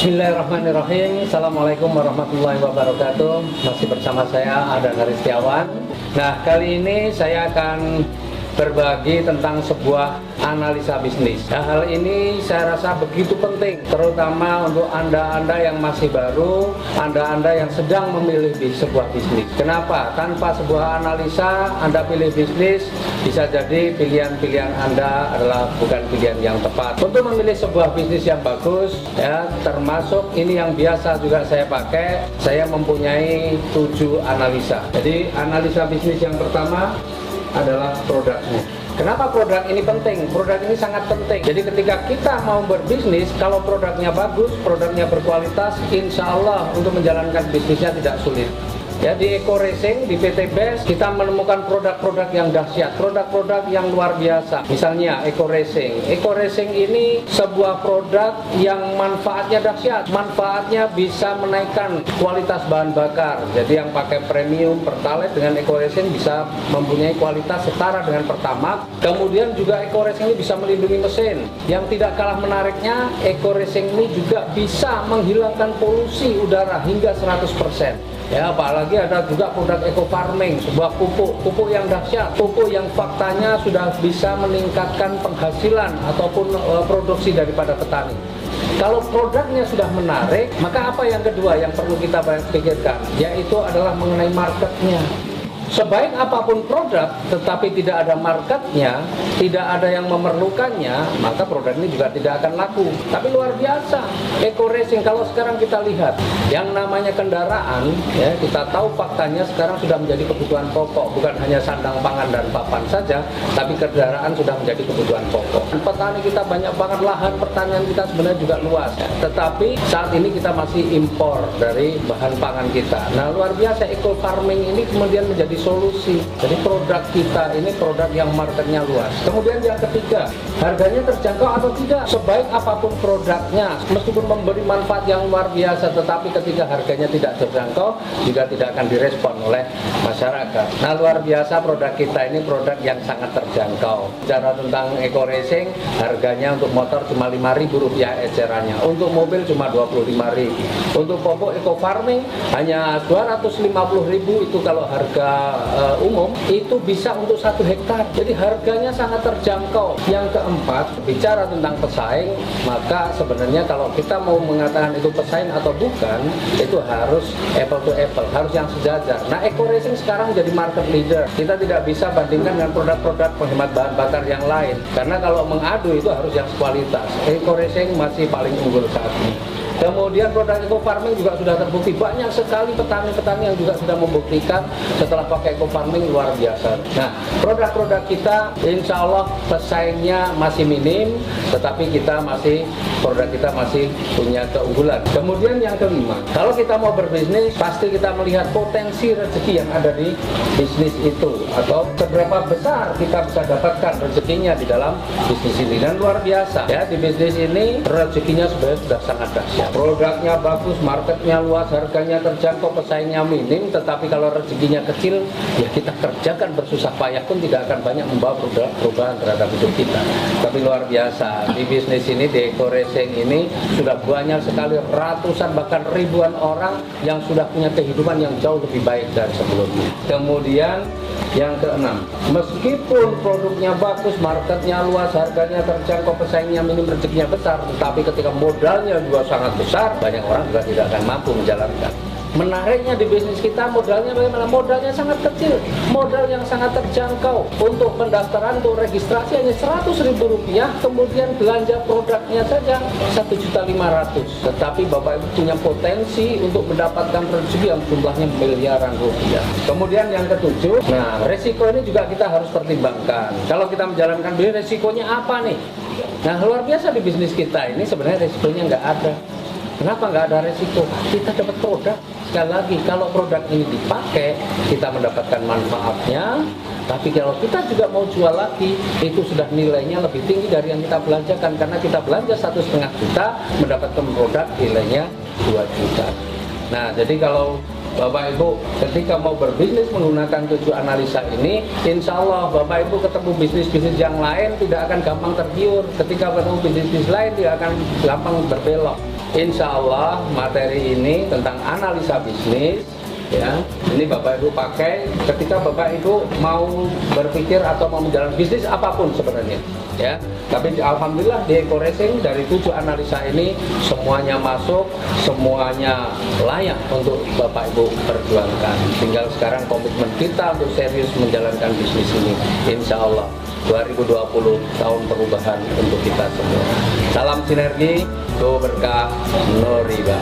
Bismillahirrahmanirrahim. Assalamualaikum warahmatullahi wabarakatuh. Masih bersama saya Adan Haristiawan. Nah, kali ini saya akan berbagi tentang sebuah analisa bisnis. Nah, hal ini saya rasa begitu penting, terutama untuk Anda-Anda yang masih baru, Anda-Anda yang sedang memilih sebuah bisnis. Kenapa? Tanpa sebuah analisa, Anda pilih bisnis, bisa jadi pilihan-pilihan Anda adalah bukan pilihan yang tepat. Untuk memilih sebuah bisnis yang bagus, ya, termasuk ini yang biasa juga saya pakai, saya mempunyai 7 analisa. Jadi, analisa bisnis yang pertama adalah produknya. Kenapa produk ini penting? Produk ini sangat penting. Jadi ketika kita mau berbisnis, kalau produknya bagus, produknya berkualitas, insya Allah untuk menjalankan bisnisnya tidak sulit. Ya, di Eco Racing, di PT Best, kita menemukan produk-produk yang dahsyat, produk-produk yang luar biasa. Misalnya Eco Racing. Eco Racing ini sebuah produk yang manfaatnya dahsyat. Manfaatnya bisa menaikkan kualitas bahan bakar. Jadi yang pakai premium Pertalite dengan Eco Racing bisa mempunyai kualitas setara dengan Pertamax. Kemudian juga Eco Racing ini bisa melindungi mesin. Yang tidak kalah menariknya, Eco Racing ini juga bisa menghilangkan polusi udara hingga 100%. Ya, apalagi ada juga produk eco farming, sebuah pupuk yang dahsyat, pupuk yang faktanya sudah bisa meningkatkan penghasilan ataupun produksi daripada petani. Kalau produknya sudah menarik, maka apa yang kedua yang perlu kita pikirkan, yaitu adalah mengenai marketnya. Sebaik apapun produk, tetapi tidak ada marketnya, tidak ada yang memerlukannya, maka produk ini juga tidak akan laku. Tapi luar biasa, Eco Racing kalau sekarang kita lihat, yang namanya kendaraan, ya, kita tahu faktanya sekarang sudah menjadi kebutuhan pokok, bukan hanya sandang pangan dan papan saja, tapi kendaraan sudah menjadi kebutuhan pokok. Petani kita banyak banget, lahan pertanian kita sebenarnya juga luas, ya. Tetapi saat ini kita masih impor dari bahan pangan kita. Nah, luar biasa, eco farming ini kemudian menjadi solusi. Jadi produk kita ini produk yang marketnya luas. Kemudian yang ketiga, harganya terjangkau atau tidak. Sebaik apapun produknya, meskipun memberi manfaat yang luar biasa, tetapi ketika harganya tidak terjangkau, juga tidak akan direspon oleh masyarakat. Nah, luar biasa produk kita ini produk yang sangat terjangkau. Bicara tentang Eco Racing, harganya untuk motor cuma Rp5.000 ecerannya. Untuk mobil cuma Rp25.000. Untuk pupuk Eco Farming hanya Rp250.000, itu kalau harga umum itu bisa untuk 1 hektar. Jadi harganya sangat terjangkau. Yang keempat, bicara tentang pesaing, maka sebenarnya kalau kita mau mengatakan itu pesaing atau bukan, itu harus apple to apple, harus yang sejajar. Nah, Eco Racing sekarang jadi market leader. Kita tidak bisa bandingkan dengan produk-produk penghemat bahan bakar yang lain, karena kalau mengadu itu harus yang kualitas. Eco Racing masih paling unggul saat ini. Kemudian produk eco farming juga sudah terbukti, banyak sekali petani-petani yang juga sudah membuktikan setelah pakai eco farming luar biasa. Nah, produk-produk kita insya Allah pesaingnya masih minim, tetapi produk kita masih punya keunggulan. Kemudian yang kelima, kalau kita mau berbisnis, pasti kita melihat potensi rezeki yang ada di bisnis itu, atau seberapa besar kita bisa dapatkan rezekinya di dalam bisnis ini. Dan luar biasa ya, di bisnis ini rezekinya sebenarnya sudah sangat dahsyat. Produknya bagus, marketnya luas, harganya terjangkau, pesaingnya minim, tetapi kalau rezekinya kecil, ya kita kerjakan bersusah payah pun tidak akan banyak membawa perubahan terhadap hidup kita. Tapi luar biasa, di bisnis ini, di Eco Racing ini, sudah banyak sekali ratusan bahkan ribuan orang yang sudah punya kehidupan yang jauh lebih baik dari sebelumnya. Kemudian yang keenam, meskipun produknya bagus, marketnya luas, harganya terjangkau, pesaingnya minim, rezekinya besar, tetapi ketika modalnya juga sangat besar, banyak orang juga tidak akan mampu menjalankan. Menariknya di bisnis kita, modalnya bagaimana? Modalnya sangat kecil, modal yang sangat terjangkau. Untuk pendaftaran, untuk registrasi hanya Rp100.000, kemudian belanja produknya saja Rp1.500.000. Tetapi Bapak Ibu punya potensi untuk mendapatkan rezeki yang jumlahnya miliaran rupiah. Kemudian yang ketujuh, nah, resiko ini juga kita harus pertimbangkan. Kalau kita menjalankan bisnis, resikonya apa nih? Nah, luar biasa di bisnis kita ini sebenarnya resikonya nggak ada. Kenapa nggak ada resiko? Kita dapat produk. Sekali lagi, kalau produk ini dipakai, kita mendapatkan manfaatnya. Tapi kalau kita juga mau jual lagi, itu sudah nilainya lebih tinggi dari yang kita belanjakan. Karena kita belanja 1,5 juta, mendapatkan produk nilainya 2 juta. Nah, jadi kalau Bapak Ibu ketika mau berbisnis menggunakan 7 analisa ini, insya Allah Bapak Ibu ketemu bisnis-bisnis yang lain tidak akan gampang tergiur. Ketika ketemu bisnis lain, dia akan gampang berbelok. insya Allah materi ini tentang analisa bisnis, ya, ini Bapak Ibu pakai ketika Bapak Ibu mau berpikir atau mau menjalankan bisnis apapun sebenarnya, ya. Tapi alhamdulillah di Eko Racing dari 7 analisa ini semuanya masuk, semuanya layak untuk Bapak Ibu perjuangkan. Tinggal sekarang komitmen kita untuk serius menjalankan bisnis ini, insya Allah 2020 tahun perubahan untuk kita semua. Salam sinergi, go berkah, no riba.